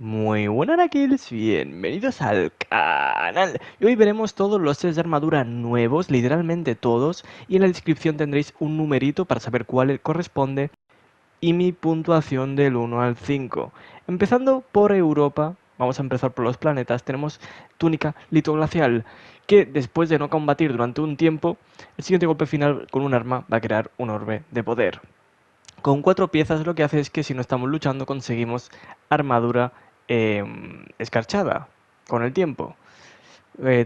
Muy buenas Nakils, bienvenidos al canal. Y hoy veremos todos los sets de armadura nuevos, literalmente todos, y en la descripción tendréis un numerito para saber cuál corresponde y mi puntuación del 1 al 5. Empezando por Europa, vamos a empezar por los planetas, tenemos túnica litoglacial, que después de no combatir durante un tiempo, el siguiente golpe final con un arma va a crear un orbe de poder. Con 4 piezas lo que hace es que si no estamos luchando conseguimos armadura escarchada con el tiempo.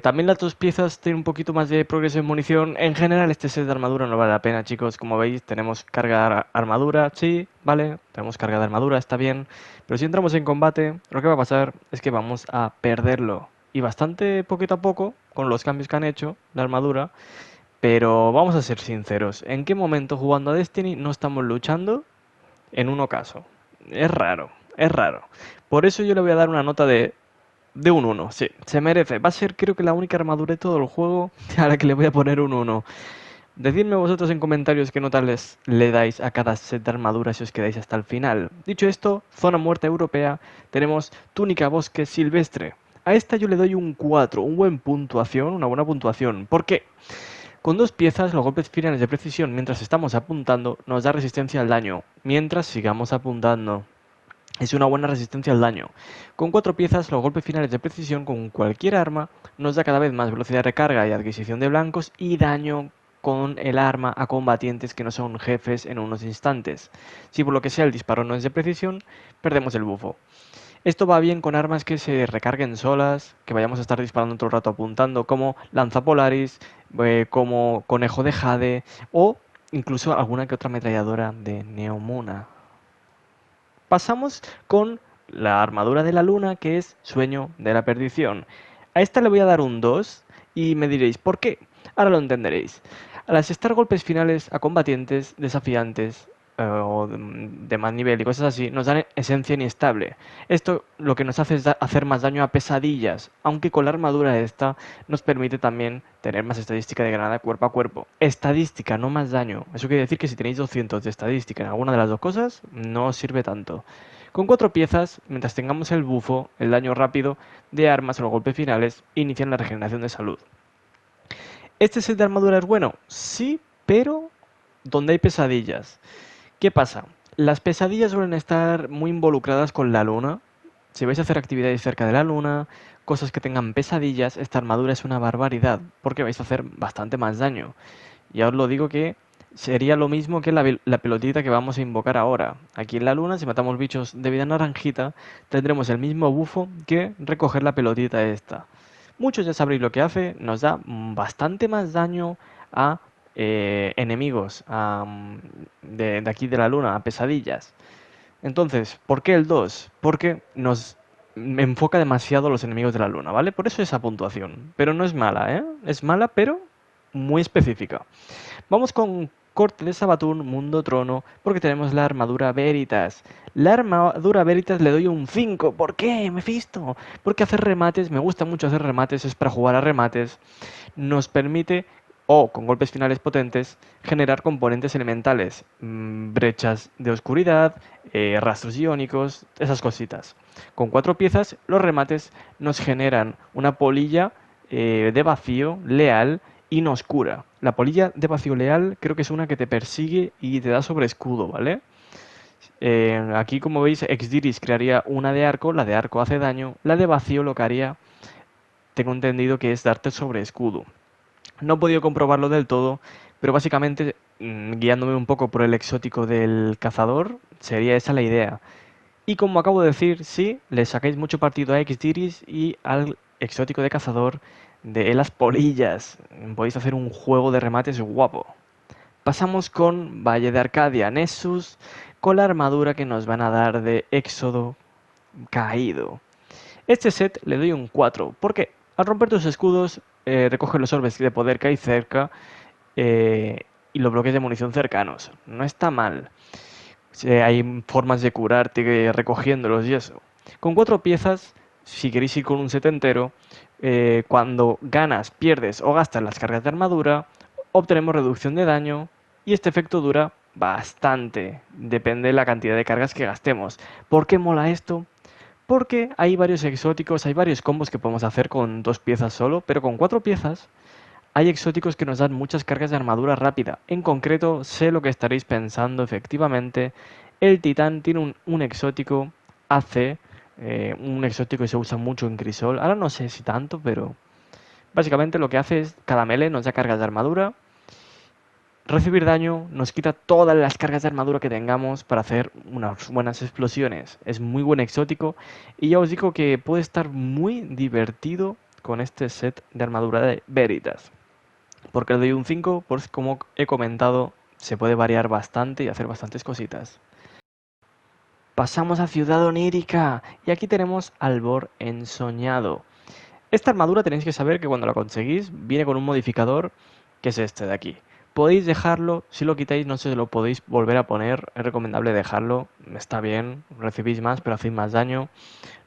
También las 2 piezas tienen un poquito más de progreso en munición. En general este set de armadura no vale la pena, chicos. Como veis tenemos carga de armadura, sí, vale, tenemos carga de armadura, está bien. Pero si entramos en combate, lo que va a pasar es que vamos a perderlo. Y bastante poquito a poco, con los cambios que han hecho de armadura. Pero vamos a ser sinceros, ¿en qué momento jugando a Destiny no estamos luchando? En un ocaso. Es raro, es raro. Por eso yo le voy a dar una nota de un 1, sí, se merece. Va a ser creo que la única armadura de todo el juego a la que le voy a poner un 1. Decidme vosotros en comentarios qué nota le dais a cada set de armadura si os quedáis hasta el final. Dicho esto, zona muerta europea, tenemos túnica bosque silvestre. A esta yo le doy un 4, una buena puntuación. ¿Por qué? Con 2 piezas, los golpes finales de precisión mientras estamos apuntando nos da resistencia al daño, mientras sigamos apuntando. Es una buena resistencia al daño. Con 4 piezas, los golpes finales de precisión con cualquier arma nos da cada vez más velocidad de recarga y adquisición de blancos y daño con el arma a combatientes que no son jefes en unos instantes. Si por lo que sea el disparo no es de precisión, perdemos el bufo. Esto va bien con armas que se recarguen solas, que vayamos a estar disparando todo el rato apuntando, como Lanza Polaris, como Conejo de Jade o incluso alguna que otra ametralladora de Neomuna. Pasamos con la armadura de la luna, que es Sueño de la Perdición. A esta le voy a dar un 2 y me diréis, ¿por qué? Ahora lo entenderéis. Al asestar golpes finales a combatientes desafiantes o de más nivel y cosas así, nos dan esencia inestable. Esto lo que nos hace es hacer más daño a pesadillas, aunque con la armadura esta nos permite también tener más estadística de granada cuerpo a cuerpo. Estadística, no más daño. Eso quiere decir que si tenéis 200 de estadística en alguna de las dos cosas, no os sirve tanto. Con 4 piezas, mientras tengamos el bufo, el daño rápido de armas o los golpes finales, inician la regeneración de salud. ¿Este set de armadura es bueno? Sí, pero donde hay pesadillas. ¿Qué pasa? Las pesadillas suelen estar muy involucradas con la luna. Si vais a hacer actividades cerca de la luna, cosas que tengan pesadillas, esta armadura es una barbaridad, porque vais a hacer bastante más daño. Ya os lo digo que sería lo mismo que la pelotita que vamos a invocar ahora. Aquí en la luna, si matamos bichos de vida naranjita, tendremos el mismo bufo que recoger la pelotita esta. Muchos ya sabréis lo que hace, nos da bastante más daño a enemigos de aquí de la luna, a pesadillas. Entonces, ¿por qué el 2? Porque nos enfoca demasiado a los enemigos de la luna, ¿vale? Por eso esa puntuación. Pero no es mala, ¿eh? Es mala, pero muy específica. Vamos con corte de Sabatún, Mundo Trono, porque tenemos la armadura Veritas. La armadura Veritas le doy un 5. ¿Por qué, Mephisto? Porque hacer remates, me gusta mucho hacer remates, es para jugar a remates. Nos permite, o con golpes finales potentes, generar componentes elementales, brechas de oscuridad, rastros iónicos, esas cositas. Con 4 piezas, los remates nos generan una polilla de vacío leal y no oscura. La polilla de vacío leal creo que es una que te persigue y te da sobre escudo, ¿vale? Aquí, como veis, Exdiris crearía una de arco, la de arco hace daño, la de vacío lo que haría, tengo entendido que es darte sobre escudo. No he podido comprobarlo del todo, pero básicamente, guiándome un poco por el exótico del cazador, sería esa la idea. Y como acabo de decir, sí, le sacáis mucho partido a Exdiris y al exótico de cazador de las polillas. Podéis hacer un juego de remates guapo. Pasamos con Valle de Arcadia Nessus, con la armadura que nos van a dar de Éxodo Caído. Este set le doy un 4, porque al romper tus escudos, recoge los orbes de poder que hay cerca y los bloques de munición cercanos. No está mal. Hay formas de curarte recogiéndolos y eso. Con 4 piezas, si queréis ir con un set entero, cuando ganas, pierdes o gastas las cargas de armadura, obtenemos reducción de daño y este efecto dura bastante. Depende de la cantidad de cargas que gastemos. ¿Por qué mola esto? Porque hay varios exóticos, hay varios combos que podemos hacer con 2 piezas solo, pero con 4 piezas hay exóticos que nos dan muchas cargas de armadura rápida. En concreto, sé lo que estaréis pensando, efectivamente. El titán tiene un exótico AC, un exótico que se usa mucho en Crisol. Ahora no sé si tanto, pero básicamente lo que hace es cada melee nos da cargas de armadura. Recibir daño nos quita todas las cargas de armadura que tengamos para hacer unas buenas explosiones. Es muy buen exótico y ya os digo que puede estar muy divertido con este set de armadura de Veritas. Porque le doy un 5, pues como he comentado, se puede variar bastante y hacer bastantes cositas. Pasamos a Ciudad Onírica y aquí tenemos Albor Ensoñado. Esta armadura tenéis que saber que cuando la conseguís viene con un modificador que es este de aquí. Podéis dejarlo, si lo quitáis no se lo podéis volver a poner, es recomendable dejarlo, está bien, recibís más pero hacéis más daño,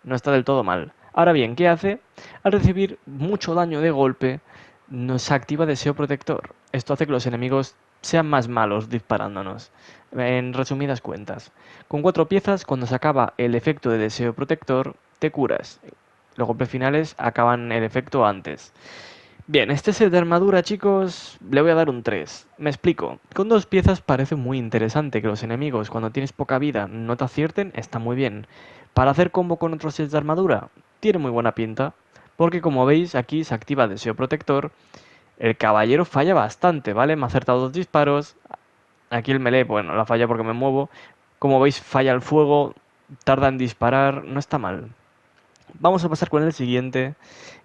no está del todo mal. Ahora bien, ¿qué hace? Al recibir mucho daño de golpe, nos activa Deseo Protector. Esto hace que los enemigos sean más malos disparándonos. En resumidas cuentas, con 4 piezas, cuando se acaba el efecto de Deseo Protector, te curas. Los golpes finales acaban el efecto antes. Bien, este set de armadura, chicos, le voy a dar un 3. Me explico. Con 2 piezas parece muy interesante que los enemigos, cuando tienes poca vida, no te acierten, está muy bien. Para hacer combo con otros sets de armadura, tiene muy buena pinta, porque como veis, aquí se activa Deseo Protector. El caballero falla bastante, ¿vale? Me ha acertado 2 disparos. Aquí el melee, bueno, la falla porque me muevo. Como veis, falla el fuego, tarda en disparar, no está mal. Vamos a pasar con el siguiente.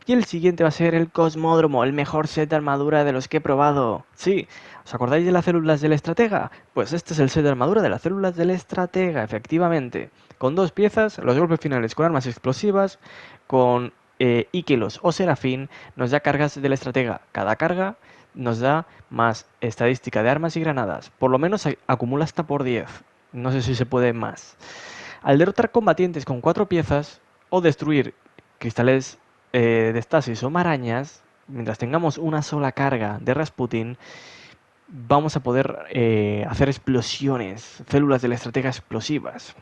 Y el siguiente va a ser el Cosmódromo, el mejor set de armadura de los que he probado. Sí, ¿os acordáis de las células del estratega? Pues este es el set de armadura de las células del estratega, efectivamente. Con 2 piezas, los golpes finales con armas explosivas, con Íquelos o Serafín, nos da cargas del estratega. Cada carga nos da más estadística de armas y granadas. Por lo menos acumula hasta por 10. No sé si se puede más. Al derrotar combatientes con 4 piezas o destruir cristales de estasis o marañas, mientras tengamos una sola carga de Rasputin, vamos a poder hacer explosiones, células de la estratega explosivas.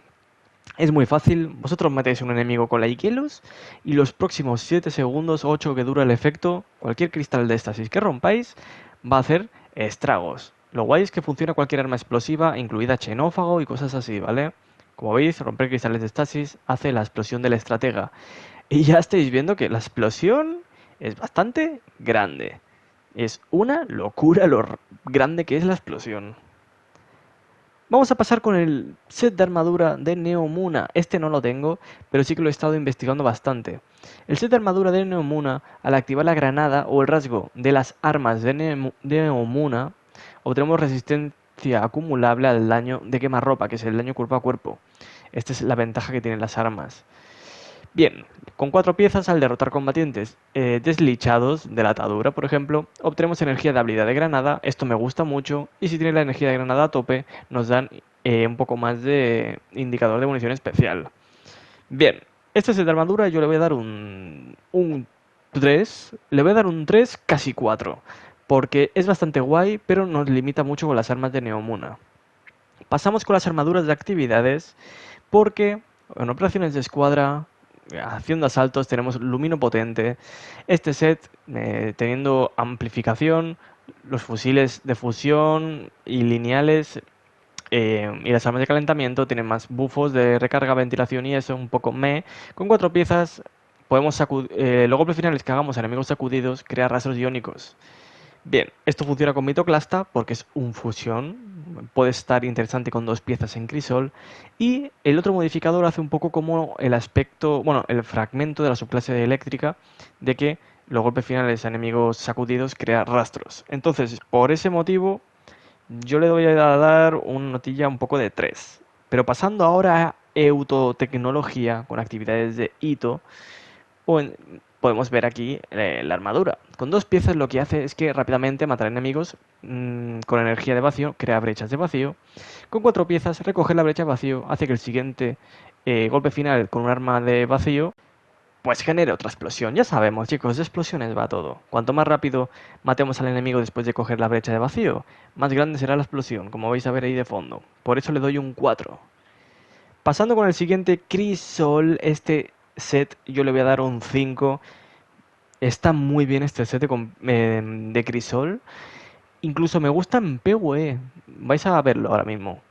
Es muy fácil, vosotros metéis un enemigo con la Iquelos y los próximos 7 segundos, 8 que dura el efecto, cualquier cristal de estasis que rompáis va a hacer estragos. Lo guay es que funciona cualquier arma explosiva, incluida xenófago y cosas así, ¿vale? Como veis, romper cristales de estasis hace la explosión del estratega. Y ya estáis viendo que la explosión es bastante grande. Es una locura lo grande que es la explosión. Vamos a pasar con el set de armadura de Neomuna. Este no lo tengo, pero sí que lo he estado investigando bastante. El set de armadura de Neomuna, al activar la granada o el rasgo de las armas de Neomuna, obtenemos resistencia acumulable al daño de quemarropa, que es el daño cuerpo a cuerpo. Esta es la ventaja que tienen las armas. Bien, con 4 piezas al derrotar combatientes deslichados de la atadura, por ejemplo, obtenemos energía de habilidad de granada, esto me gusta mucho, y si tiene la energía de granada a tope, nos dan un poco más de indicador de munición especial. Bien, este set de armadura yo le voy a dar un 3, le voy a dar un 3 casi 4, porque es bastante guay, pero nos limita mucho con las armas de Neomuna. Pasamos con las armaduras de actividades, porque en operaciones de escuadra, haciendo asaltos, tenemos Lumino Potente. Este set, teniendo amplificación, los fusiles de fusión y lineales y las armas de calentamiento tienen más buffos de recarga, ventilación y eso, un poco meh. Con 4 piezas podemos los golpes finales que hagamos a enemigos sacudidos crea rastros iónicos. Bien, esto funciona con Mitoclasta porque es un fusión, puede estar interesante con 2 piezas en Crisol, y el otro modificador hace un poco como el aspecto, bueno, el fragmento de la subclase eléctrica de que los golpes finales a enemigos sacudidos crea rastros. Entonces, por ese motivo, yo le voy a dar una notilla un poco de 3. Pero pasando ahora a Eutotecnología con actividades de Ito, podemos ver aquí la armadura. Con 2 piezas lo que hace es que rápidamente matar enemigos con energía de vacío, crea brechas de vacío. Con 4 piezas, recoger la brecha de vacío hace que el siguiente golpe final con un arma de vacío pues genere otra explosión. Ya sabemos, chicos, de explosiones va todo. Cuanto más rápido matemos al enemigo después de coger la brecha de vacío, más grande será la explosión, como vais a ver ahí de fondo. Por eso le doy un 4. Pasando con el siguiente, Crisol. Este set yo le voy a dar un 5. Está muy bien este set de Crisol. Incluso me gusta en PvE. Vais a verlo ahora mismo.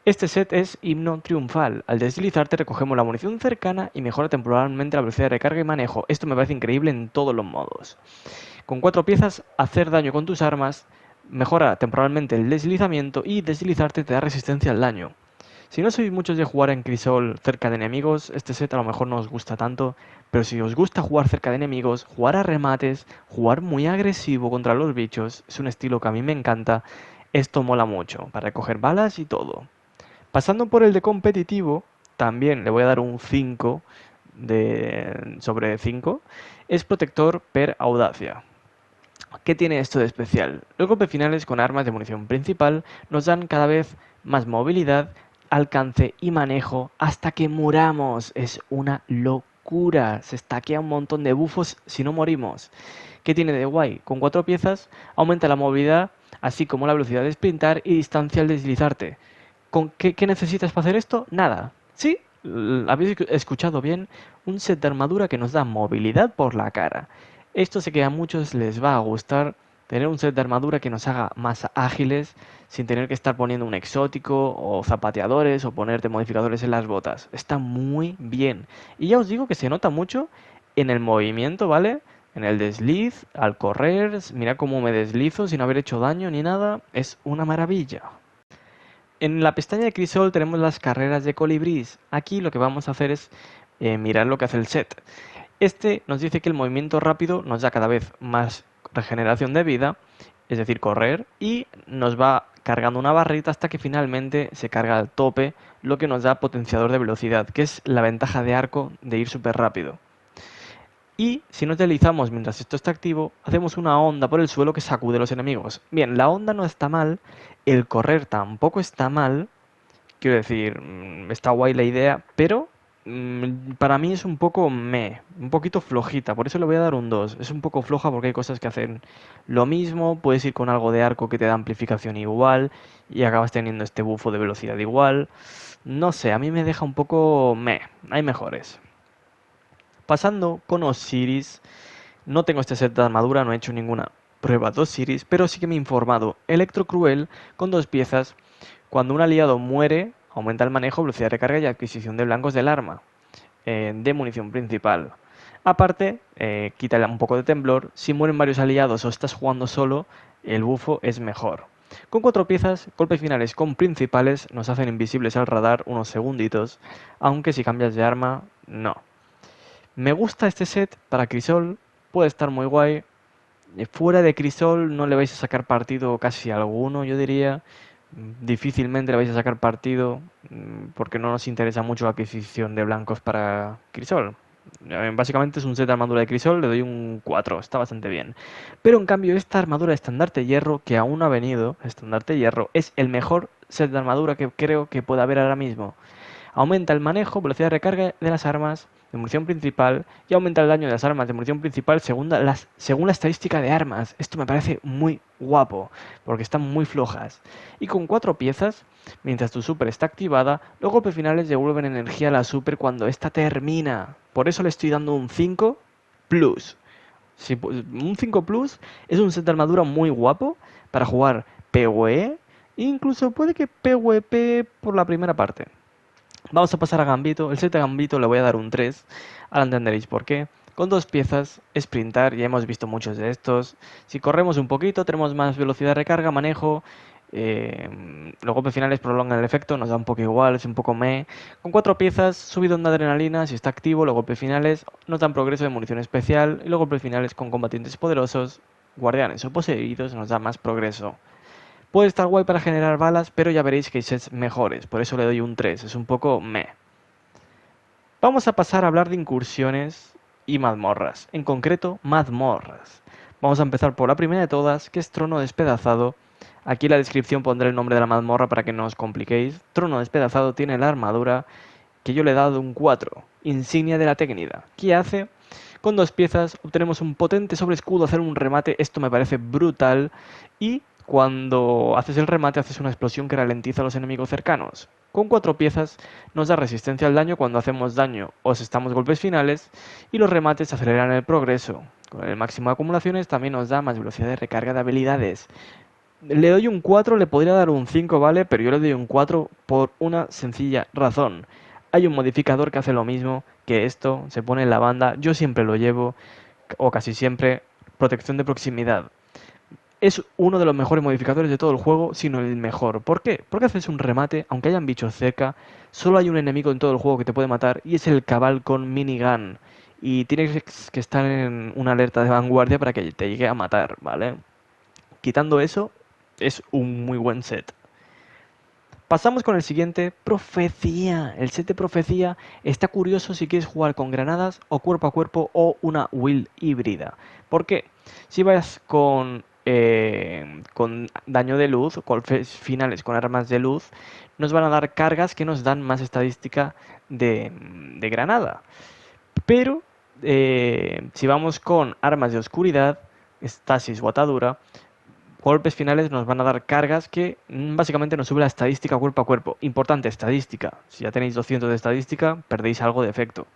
Este set es himno triunfal. Al deslizarte recogemos la munición cercana y mejora temporalmente la velocidad de recarga y manejo. Esto me parece increíble en todos los modos. Con 4 piezas, hacer daño con tus armas mejora temporalmente el deslizamiento y deslizarte te da resistencia al daño. Si no sois muchos de jugar en Crisol cerca de enemigos, este set a lo mejor no os gusta tanto, pero si os gusta jugar cerca de enemigos, jugar a remates, jugar muy agresivo contra los bichos, es un estilo que a mí me encanta, esto mola mucho, para recoger balas y todo. Pasando por el de competitivo, también le voy a dar un 5 sobre 5, es protector per audacia. ¿Qué tiene esto de especial? Los golpes finales con armas de munición principal nos dan cada vez más movilidad, alcance y manejo hasta que muramos. Es una locura. Se estaquea un montón de bufos si no morimos. ¿Qué tiene de guay? Con 4 piezas aumenta la movilidad, así como la velocidad de sprintar y distancia al deslizarte. ¿Qué necesitas para hacer esto? Nada. Sí, habéis escuchado bien, un set de armadura que nos da movilidad por la cara. Esto sé que a muchos les va a gustar, tener un set de armadura que nos haga más ágiles, sin tener que estar poniendo un exótico o zapateadores o ponerte modificadores en las botas. Está muy bien. Y ya os digo que se nota mucho en el movimiento, ¿vale? En el desliz, al correr, mira cómo me deslizo sin haber hecho daño ni nada. Es una maravilla. En la pestaña de Crisol tenemos las carreras de colibrís. Aquí lo que vamos a hacer es mirar lo que hace el set. Este nos dice que el movimiento rápido nos da cada vez más regeneración de vida, es decir, correr, y nos va cargando una barrita hasta que finalmente se carga al tope, lo que nos da potenciador de velocidad, que es la ventaja de arco de ir súper rápido. Y si nos deslizamos mientras esto está activo, hacemos una onda por el suelo que sacude a los enemigos. Bien, la onda no está mal, el correr tampoco está mal, quiero decir, está guay la idea, pero para mí es un poco un poquito flojita, por eso le voy a dar un 2. Es un poco floja porque hay cosas que hacen lo mismo, puedes ir con algo de arco que te da amplificación igual y acabas teniendo este bufo de velocidad igual. No sé, a mí me deja un poco hay mejores. Pasando con Osiris, no tengo este set de armadura, no he hecho ninguna prueba de Osiris, pero sí que me he informado. Electro Cruel con 2 piezas. Cuando un aliado muere, aumenta el manejo, velocidad de recarga y adquisición de blancos del arma, de munición principal. Aparte, quita un poco de temblor. Si mueren varios aliados o estás jugando solo, el bufo es mejor. Con 4 piezas, golpes finales con principales nos hacen invisibles al radar unos segunditos, aunque si cambias de arma, no. Me gusta este set para Crisol, puede estar muy guay. Fuera de Crisol no le vais a sacar partido casi alguno, yo diría. Difícilmente le vais a sacar partido porque no nos interesa mucho la adquisición de blancos para Crisol. Básicamente es un set de armadura de Crisol, le doy un 4, está bastante bien. Pero en cambio esta armadura de estandarte hierro, que aún no ha venido, estandarte hierro, es el mejor set de armadura que creo que pueda haber ahora mismo. Aumenta el manejo, velocidad de recarga de las armas de munición principal y aumenta el daño de las armas de munición principal según la estadística de armas. Esto me parece muy guapo, porque están muy flojas. Y con 4 piezas, mientras tu super está activada, los golpes finales devuelven energía a la super cuando esta termina. Por eso le estoy dando un 5 plus. Un 5 plus es un set de armadura muy guapo para jugar PvE, incluso puede que PvP por la primera parte. Vamos a pasar a Gambito. El set de Gambito le voy a dar un 3. Ahora entenderéis por qué. Con 2 piezas, sprintar, ya hemos visto muchos de estos. Si corremos un poquito, tenemos más velocidad de recarga, manejo. Los golpes finales prolongan el efecto, nos da un poco igual, es un poco meh. Con 4 piezas, subido de adrenalina, si está activo, los golpes finales nos dan progreso de munición especial. Y los golpes finales con combatientes poderosos, guardianes o poseídos, nos da más progreso. Puede estar guay para generar balas, pero ya veréis que hay sets mejores, por eso le doy un 3, es un poco meh. Vamos a pasar a hablar de incursiones y mazmorras, en concreto mazmorras. Vamos a empezar por la primera de todas, que es Trono Despedazado. Aquí en la descripción pondré el nombre de la mazmorra para que no os compliquéis. Trono Despedazado tiene la armadura que yo le he dado un 4, insignia de la técnica. ¿Qué hace? Con 2 piezas obtenemos un potente sobreescudo, hacer un remate, esto me parece brutal, y cuando haces el remate haces una explosión que ralentiza a los enemigos cercanos. Con 4 piezas nos da resistencia al daño cuando hacemos daño o asestamos golpes finales, y los remates aceleran el progreso. Con el máximo de acumulaciones también nos da más velocidad de recarga de habilidades. Le doy un 4, le podría dar un 5, ¿vale? Pero yo le doy un 4 por una sencilla razón. Hay un modificador que hace lo mismo que esto, se pone en la banda, yo siempre lo llevo, o casi siempre, protección de proximidad. Es uno de los mejores modificadores de todo el juego, sino el mejor. ¿Por qué? Porque haces un remate, aunque hayan bichos cerca, solo hay un enemigo en todo el juego que te puede matar, y es el cabal con minigun. Y tienes que estar en una alerta de vanguardia para que te llegue a matar, ¿vale? Quitando eso, es un muy buen set. Pasamos con el siguiente, Profecía. El set de Profecía está curioso si quieres jugar con granadas o cuerpo a cuerpo o una build híbrida. ¿Por qué? Si vas con daño de luz, golpes finales con armas de luz, nos van a dar cargas que nos dan más estadística de granada. Pero si vamos con armas de oscuridad, estasis o atadura, golpes finales nos van a dar cargas que básicamente nos sube la estadística cuerpo a cuerpo. Importante, estadística. Si ya tenéis 200 de estadística, perdéis algo de efecto.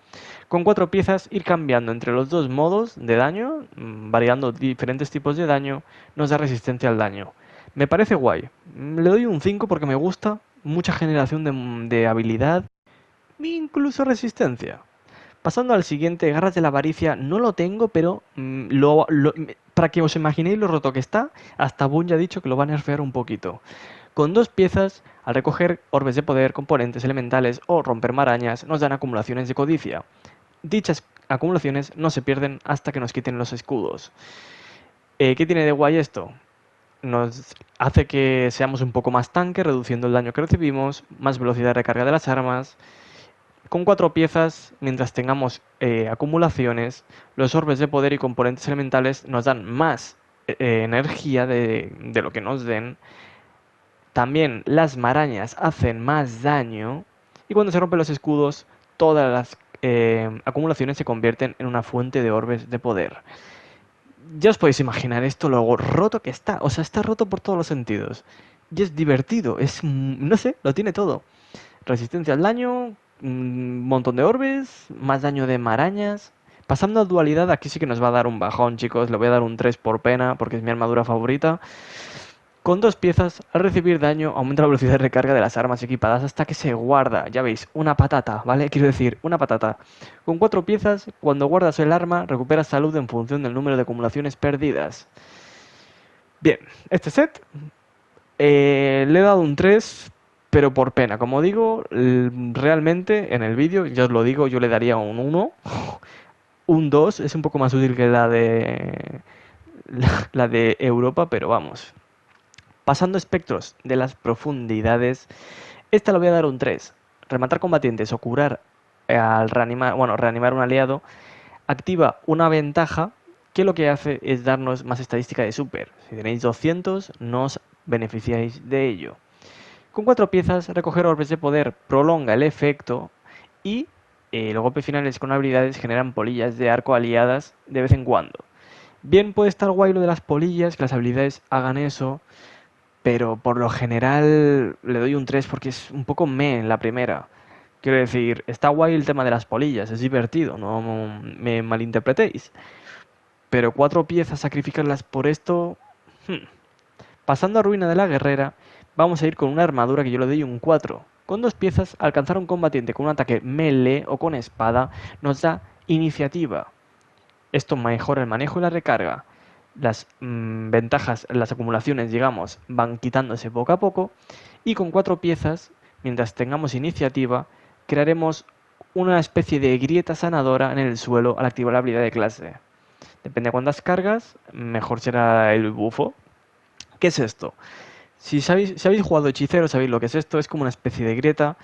Con 4 piezas, ir cambiando entre los dos modos de daño, variando diferentes tipos de daño, nos da resistencia al daño. Me parece guay. Le doy un 5 porque me gusta. Mucha generación de habilidad, incluso resistencia. Pasando al siguiente, Garras de la Avaricia, no lo tengo, pero para que os imaginéis lo roto que está, hasta Bungie ha dicho que lo va a nerfear un poquito. Con 2 piezas, al recoger orbes de poder, componentes elementales o romper marañas, nos dan acumulaciones de codicia. Dichas acumulaciones no se pierden hasta que nos quiten los escudos. ¿Qué tiene de guay esto? Nos hace que seamos un poco más tanque, reduciendo el daño que recibimos, más velocidad de recarga de las armas. Con 4 piezas, mientras tengamos acumulaciones, los orbes de poder y componentes elementales nos dan más energía de lo que nos den. También las marañas hacen más daño. Y cuando se rompen los escudos, todas las acumulaciones se convierten en una fuente de orbes de poder. Ya os podéis imaginar esto, lo roto que está. O sea, está roto por todos los sentidos. Y es divertido, no sé, lo tiene todo. Resistencia al daño, un montón de orbes, más daño de marañas. Pasando a dualidad, aquí sí que nos va a dar un bajón, chicos. Le voy a dar un 3 por pena, porque es mi armadura favorita. Con 2 piezas, al recibir daño, aumenta la velocidad de recarga de las armas equipadas hasta que se guarda. Ya veis, una patata, ¿vale? Quiero decir, una patata. Con 4 piezas, cuando guardas el arma, recuperas salud en función del número de acumulaciones perdidas. Bien, este set le he dado un 3, pero por pena. Como digo, realmente en el vídeo, ya os lo digo, yo le daría un 1. Un 2 es un poco más útil que la de Europa, pero vamos. Pasando espectros de las profundidades, esta le voy a dar un 3. Rematar combatientes o curar al reanimar un aliado activa una ventaja que lo que hace es darnos más estadística de super. Si tenéis 200, no os beneficiáis de ello. Con 4 piezas, recoger orbes de poder prolonga el efecto y los golpes finales con habilidades generan polillas de arco aliadas de vez en cuando. Bien, puede estar guay lo de las polillas, que las habilidades hagan eso, pero por lo general le doy un 3 porque es un poco en la primera. Quiero decir, está guay el tema de las polillas, es divertido, no me malinterpretéis. Pero 4 piezas, sacrificarlas por esto... Pasando a Ruina de la Guerrera, vamos a ir con una armadura que yo le doy un 4. Con 2 piezas, alcanzar a un combatiente con un ataque melee o con espada nos da iniciativa. Esto mejora el manejo y la recarga. Las ventajas, las acumulaciones, digamos, van quitándose poco a poco. Y con 4 piezas, mientras tengamos iniciativa, crearemos una especie de grieta sanadora en el suelo al activar la habilidad de clase. Depende de cuántas cargas, mejor será el bufo. ¿Qué es esto? Si habéis jugado hechicero, sabéis lo que es esto. Es como una especie de grieta.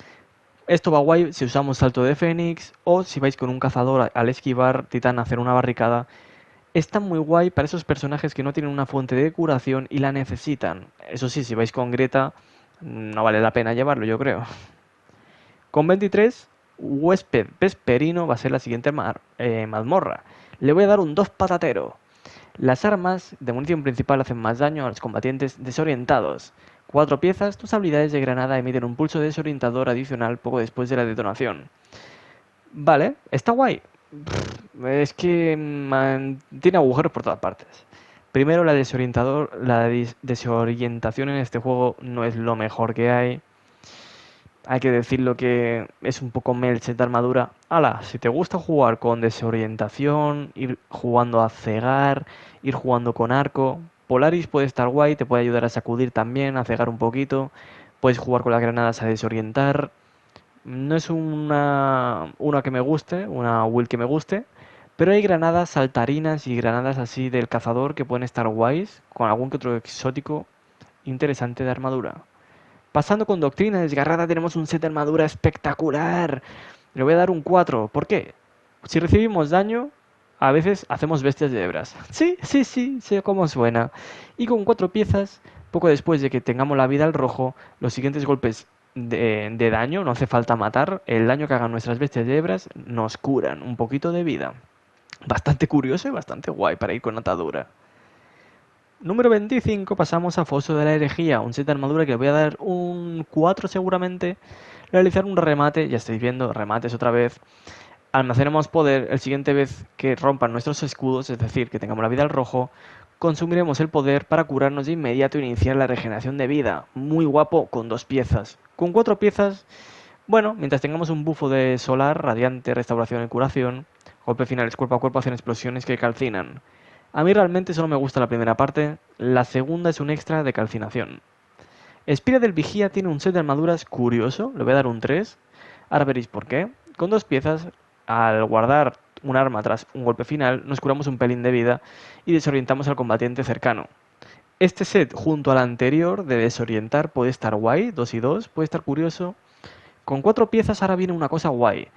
Esto va guay si usamos salto de fénix o si vais con un cazador al esquivar, titán a hacer una barricada. Está muy guay para esos personajes que no tienen una fuente de curación y la necesitan. Eso sí, si vais con Greta, no vale la pena llevarlo, yo creo. Con 23, Huésped Vesperino va a ser la siguiente mazmorra. Le voy a dar un 2 patatero. Las armas de munición principal hacen más daño a los combatientes desorientados. 4 piezas, tus habilidades de granada emiten un pulso desorientador adicional poco después de la detonación. Vale, está guay. Es que tiene agujeros por todas partes. Primero, la desorientación en este juego no es lo mejor que hay. Hay que decirlo que es un poco meh el set de armadura. Ala, si te gusta jugar con desorientación, ir jugando a cegar, ir jugando con arco, Polaris puede estar guay, te puede ayudar a sacudir también, a cegar un poquito. Puedes jugar con las granadas a desorientar. No es una que me guste, una build que me guste, pero hay granadas saltarinas y granadas así del cazador que pueden estar guays, con algún que otro exótico interesante de armadura. Pasando con Doctrina Desgarrada tenemos un set de armadura espectacular. Le voy a dar un 4. ¿Por qué? Si recibimos daño, a veces hacemos bestias de hebras. Sí, sí, sí, sé cómo suena. Y con 4 piezas, poco después de que tengamos la vida al rojo, los siguientes golpes de daño, no hace falta matar, el daño que hagan nuestras bestias de hebras nos curan un poquito de vida. Bastante curioso y bastante guay para ir con atadura. Número 25, pasamos a Foso de la Herejía, un set de armadura que le voy a dar un 4 seguramente. Realizar un remate, ya estáis viendo, remates otra vez. Almacenemos poder, el siguiente vez que rompan nuestros escudos, es decir, que tengamos la vida al rojo, consumiremos el poder para curarnos de inmediato e iniciar la regeneración de vida. Muy guapo, con 2 piezas. Con 4 piezas, bueno, mientras tengamos un bufo de solar, radiante, restauración y curación, golpe finales cuerpo a cuerpo hacen explosiones que calcinan. A mí realmente solo me gusta la primera parte, la segunda es un extra de calcinación. Espira del Vigía tiene un set de armaduras curioso, le voy a dar un 3, ahora veréis por qué. Con 2 piezas, al guardar un arma tras un golpe final, nos curamos un pelín de vida y desorientamos al combatiente cercano. Este set, junto al anterior de desorientar, puede estar guay, 2 y 2, puede estar curioso. Con 4 piezas ahora viene una cosa guay.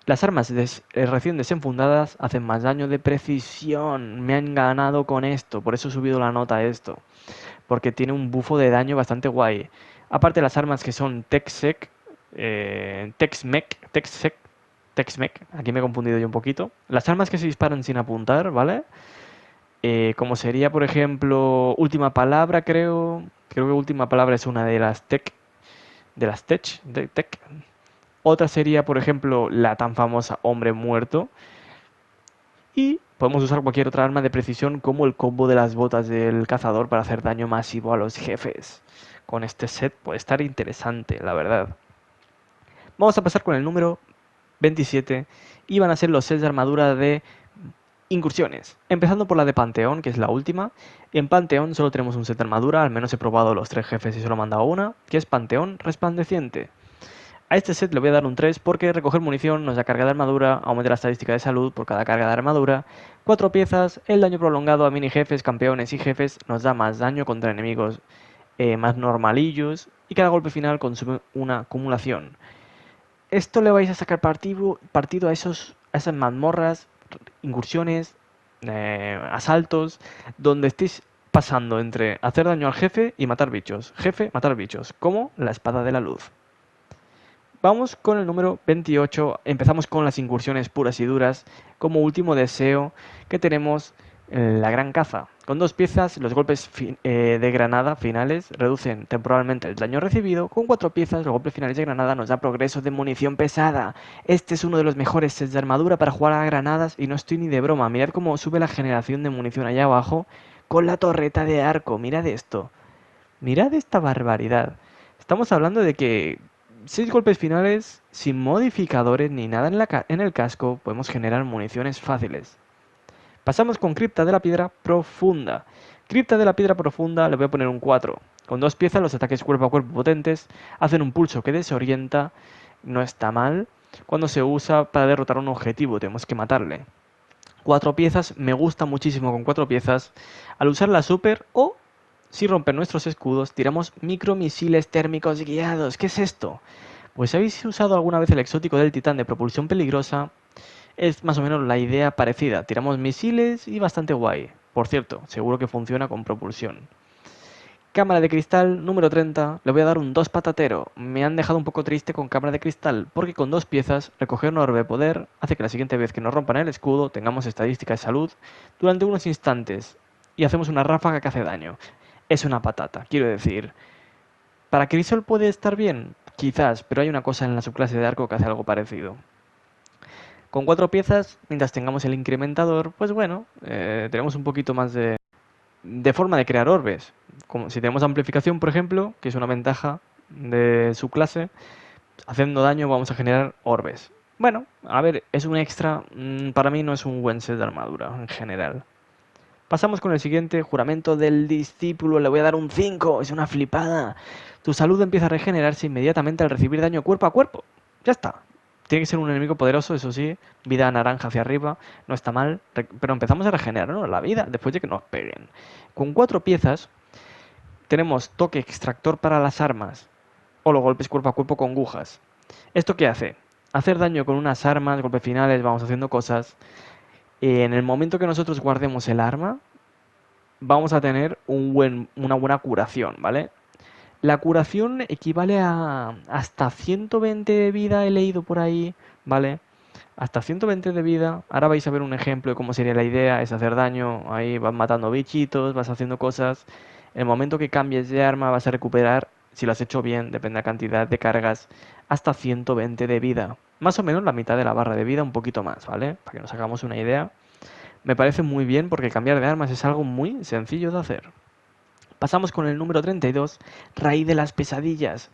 Las armas recién desenfundadas hacen más daño de precisión. Me han ganado con esto, por eso he subido la nota a esto. Porque tiene un bufo de daño bastante guay. Aparte las armas que son Texsec, Texmec, aquí me he confundido yo un poquito. Las armas que se disparan sin apuntar, ¿vale? Como sería, por ejemplo, Última Palabra, creo. Creo que Última Palabra es una de las Tech. De las Tech. Otra sería, por ejemplo, la tan famosa Hombre Muerto. Y podemos usar cualquier otra arma de precisión como el combo de las botas del cazador para hacer daño masivo a los jefes. Con este set puede estar interesante, la verdad. Vamos a pasar con el número 27 y van a ser los sets de armadura de incursiones. Empezando por la de Panteón, que es la última. En Panteón solo tenemos un set de armadura, al menos he probado los 3 jefes y solo he mandado una, que es Panteón Resplandeciente. A este set le voy a dar un 3 porque recoger munición nos da carga de armadura, aumenta la estadística de salud por cada carga de armadura, 4 piezas, el daño prolongado a mini jefes, campeones y jefes nos da más daño contra enemigos más normalillos y cada golpe final consume una acumulación. Esto le vais a sacar partido a esas mazmorras, incursiones, asaltos, donde estéis pasando entre hacer daño al jefe y matar bichos. Jefe, matar bichos, como la espada de la luz. Vamos con el número 28, empezamos con las incursiones puras y duras. Como último deseo que tenemos la gran caza. Con 2 piezas, los golpes de granada finales reducen temporalmente el daño recibido. Con 4 piezas, los golpes finales de granada nos da progreso de munición pesada. Este es uno de los mejores sets de armadura para jugar a granadas y no estoy ni de broma. Mirad cómo sube la generación de munición allá abajo con la torreta de arco. Mirad esto. Mirad esta barbaridad. Estamos hablando de que 6 golpes finales sin modificadores ni nada en el casco podemos generar municiones fáciles. Pasamos con Cripta de la Piedra Profunda. Cripta de la Piedra Profunda le voy a poner un 4. Con 2 piezas los ataques cuerpo a cuerpo potentes hacen un pulso que desorienta. No está mal. Cuando se usa para derrotar un objetivo tenemos que matarle. 4 piezas, me gusta muchísimo con 4 piezas. Al usar la super o si rompen nuestros escudos, tiramos micromisiles térmicos guiados. ¿Qué es esto? Pues si habéis usado alguna vez el exótico del titán de propulsión peligrosa, es más o menos la idea parecida. Tiramos misiles y bastante guay. Por cierto, seguro que funciona con propulsión. Cámara de cristal número 30, le voy a dar un 2 patatero. Me han dejado un poco triste con cámara de cristal, porque con 2 piezas, recoger un orbe de poder hace que la siguiente vez que nos rompan el escudo tengamos estadística de salud durante unos instantes y hacemos una ráfaga que hace daño. Es una patata, quiero decir. ¿Para Crisol puede estar bien? Quizás, pero hay una cosa en la subclase de arco que hace algo parecido. Con 4 piezas, mientras tengamos el incrementador, pues bueno, tenemos un poquito más de forma de crear orbes. Como si tenemos amplificación, por ejemplo, que es una ventaja de su clase, haciendo daño vamos a generar orbes. Bueno, a ver, es un extra, para mí no es un buen set de armadura en general. Pasamos con el siguiente, juramento del discípulo, le voy a dar un 5, es una flipada. Tu salud empieza a regenerarse inmediatamente al recibir daño cuerpo a cuerpo. Ya está. Tiene que ser un enemigo poderoso, eso sí, vida naranja hacia arriba, no está mal, pero empezamos a regenerarnos la vida después de que nos peguen. Con 4 piezas tenemos toque extractor para las armas o los golpes cuerpo a cuerpo con agujas. ¿Esto qué hace? Hacer daño con unas armas, golpes finales, vamos haciendo cosas. En el momento que nosotros guardemos el arma, vamos a tener una buena curación, ¿vale? La curación equivale a hasta 120 de vida, he leído por ahí, ¿vale? Hasta 120 de vida. Ahora vais a ver un ejemplo de cómo sería la idea, es hacer daño, ahí vas matando bichitos, vas haciendo cosas. En el momento que cambies de arma vas a recuperar, si lo has hecho bien, depende de la cantidad de cargas, hasta 120 de vida. Más o menos la mitad de la barra de vida, un poquito más, ¿vale? Para que nos hagamos una idea. Me parece muy bien porque cambiar de armas es algo muy sencillo de hacer. Pasamos con el número 32, Raíz de las Pesadillas.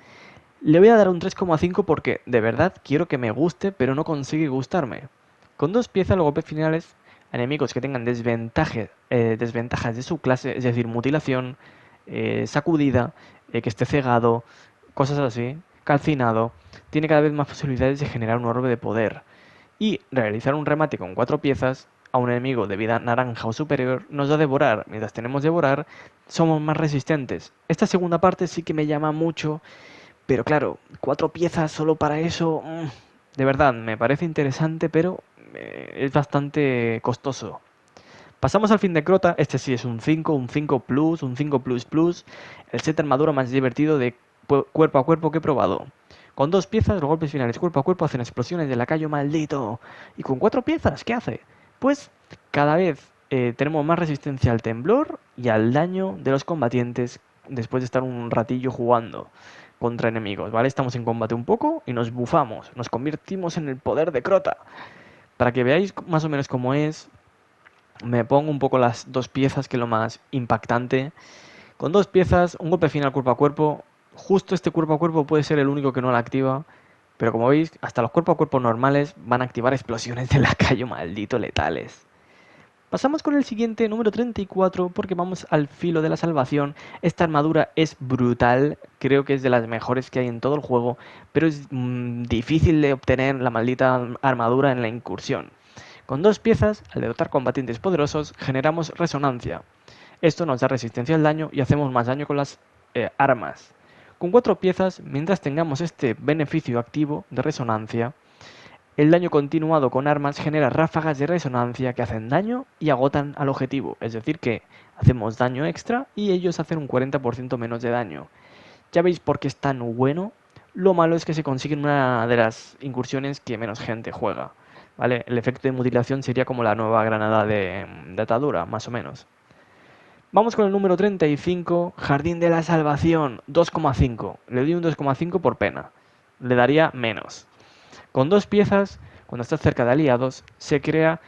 Le voy a dar un 3,5 porque de verdad quiero que me guste, pero no consigue gustarme. Con 2 piezas, los golpes finales a enemigos que tengan desventajas de su clase, es decir, mutilación, sacudida, que esté cegado, cosas así, calcinado, tiene cada vez más posibilidades de generar un orbe de poder. Y realizar un remate con 4 piezas a un enemigo de vida naranja o superior nos da devorar. Mientras tenemos devorar, somos más resistentes. Esta segunda parte sí que me llama mucho, pero claro, 4 piezas solo para eso, de verdad, me parece interesante, pero es bastante costoso. Pasamos al fin de Crota, este sí es un 5, un 5 plus, un 5 plus plus, el set de armadura más divertido de cuerpo a cuerpo que he probado. Con 2 piezas, los golpes finales cuerpo a cuerpo hacen explosiones de lacayo maldito. Y con 4 piezas, ¿qué hace? Pues cada vez tenemos más resistencia al temblor y al daño de los combatientes después de estar un ratillo jugando contra enemigos, ¿vale? Estamos en combate un poco y nos bufamos, nos convertimos en el poder de Crota. Para que veáis más o menos cómo es, me pongo un poco las 2 piezas, que es lo más impactante. Con 2 piezas, un golpe final cuerpo a cuerpo. Justo este cuerpo a cuerpo puede ser el único que no la activa. Pero como veis, hasta los cuerpo a cuerpo normales van a activar explosiones de lacayo maldito letales. Pasamos con el siguiente, número 34, porque vamos al filo de la salvación. Esta armadura es brutal, creo que es de las mejores que hay en todo el juego, pero es difícil de obtener la maldita armadura en la incursión. Con 2 piezas, al derrotar combatientes poderosos, generamos resonancia. Esto nos da resistencia al daño y hacemos más daño con las armas. Con 4 piezas, mientras tengamos este beneficio activo de resonancia, el daño continuado con armas genera ráfagas de resonancia que hacen daño y agotan al objetivo. Es decir, que hacemos daño extra y ellos hacen un 40% menos de daño. Ya veis por qué es tan bueno. Lo malo es que se consigue en una de las incursiones que menos gente juega. ¿Vale? El efecto de mutilación sería como la nueva granada de atadura, más o menos. Vamos con el número 35, Jardín de la Salvación, 2,5. Le doy un 2,5 por pena. Le daría menos. Con 2 piezas, cuando estás cerca de aliados, se crea,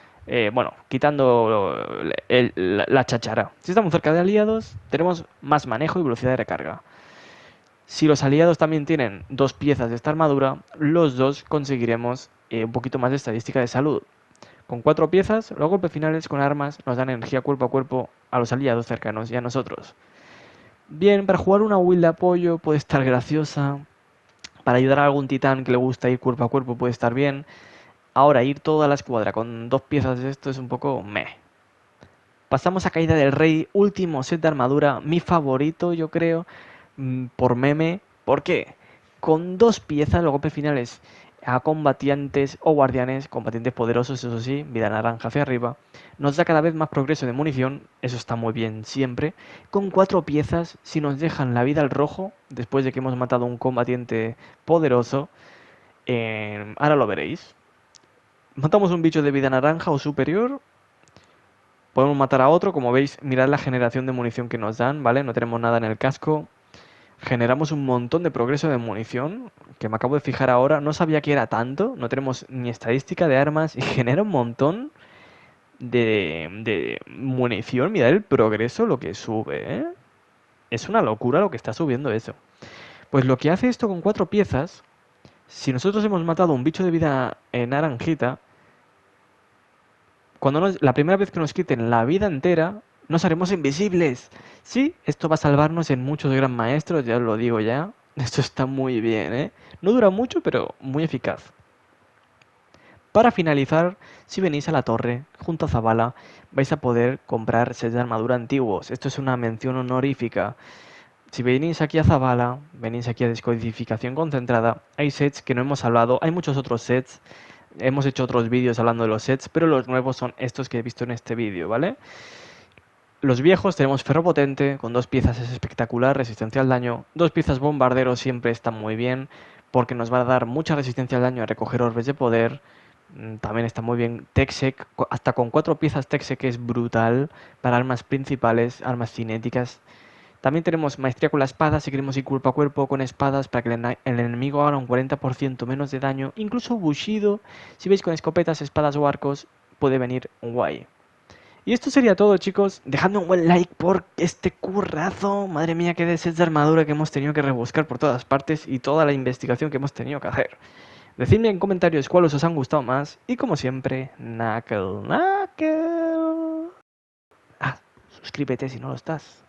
quitando la cháchara. Si estamos cerca de aliados, tenemos más manejo y velocidad de recarga. Si los aliados también tienen 2 piezas de esta armadura, los dos conseguiremos un poquito más de estadística de salud. Con 4 piezas, los golpes finales con armas nos dan energía cuerpo a cuerpo a los aliados cercanos y a nosotros. Bien, para jugar una build de apoyo puede estar graciosa. Para ayudar a algún titán que le gusta ir cuerpo a cuerpo puede estar bien. Ahora, ir toda la escuadra con 2 piezas de esto es un poco meh. Pasamos a Caída del Rey, último set de armadura, mi favorito yo creo, por meme. ¿Por qué? Con 2 piezas, los golpes finales a combatientes o guardianes, combatientes poderosos, eso sí, vida naranja hacia arriba, nos da cada vez más progreso de munición, eso está muy bien siempre. Con 4 piezas, si nos dejan la vida al rojo, después de que hemos matado a un combatiente poderoso, ahora lo veréis. Matamos un bicho de vida naranja o superior, podemos matar a otro, como veis, mirad la generación de munición que nos dan, ¿vale? No tenemos nada en el casco. Generamos un montón de progreso de munición, que me acabo de fijar ahora. No sabía que era tanto, no tenemos ni estadística de armas y genera un montón de munición. Mirad el progreso, lo que sube, ¿eh? Es una locura lo que está subiendo eso. Pues lo que hace esto con 4 piezas, si nosotros hemos matado un bicho de vida naranjita, la primera vez que nos quiten la vida entera, nos haremos invisibles. Sí, esto va a salvarnos en muchos gran maestros, ya os lo digo ya. Esto está muy bien, ¿eh? No dura mucho, pero muy eficaz. Para finalizar, si venís a la torre, junto a Zabala, vais a poder comprar sets de armadura antiguos. Esto es una mención honorífica. Si venís aquí a Zabala, venís aquí a Descodificación Concentrada, hay sets que no hemos hablado, hay muchos otros sets. Hemos hecho otros vídeos hablando de los sets, pero los nuevos son estos que he visto en este vídeo, ¿vale? Los viejos tenemos Ferro Potente, con 2 piezas es espectacular, resistencia al daño. 2 piezas Bombardero siempre están muy bien, porque nos va a dar mucha resistencia al daño a recoger orbes de poder. También está muy bien Texec, hasta con 4 piezas Texec es brutal para armas principales, armas cinéticas. También tenemos Maestría con la espada, si queremos ir cuerpo a cuerpo con espadas para que el enemigo haga un 40% menos de daño. Incluso Bushido, si veis con escopetas, espadas o arcos, puede venir guay. Y esto sería todo, chicos. Dejadme un buen like por este currazo. Madre mía, qué de sets de armadura que hemos tenido que rebuscar por todas partes y toda la investigación que hemos tenido que hacer. Decidme en comentarios cuáles os han gustado más. Y como siempre, Knuckle, Knuckle. Ah, suscríbete si no lo estás.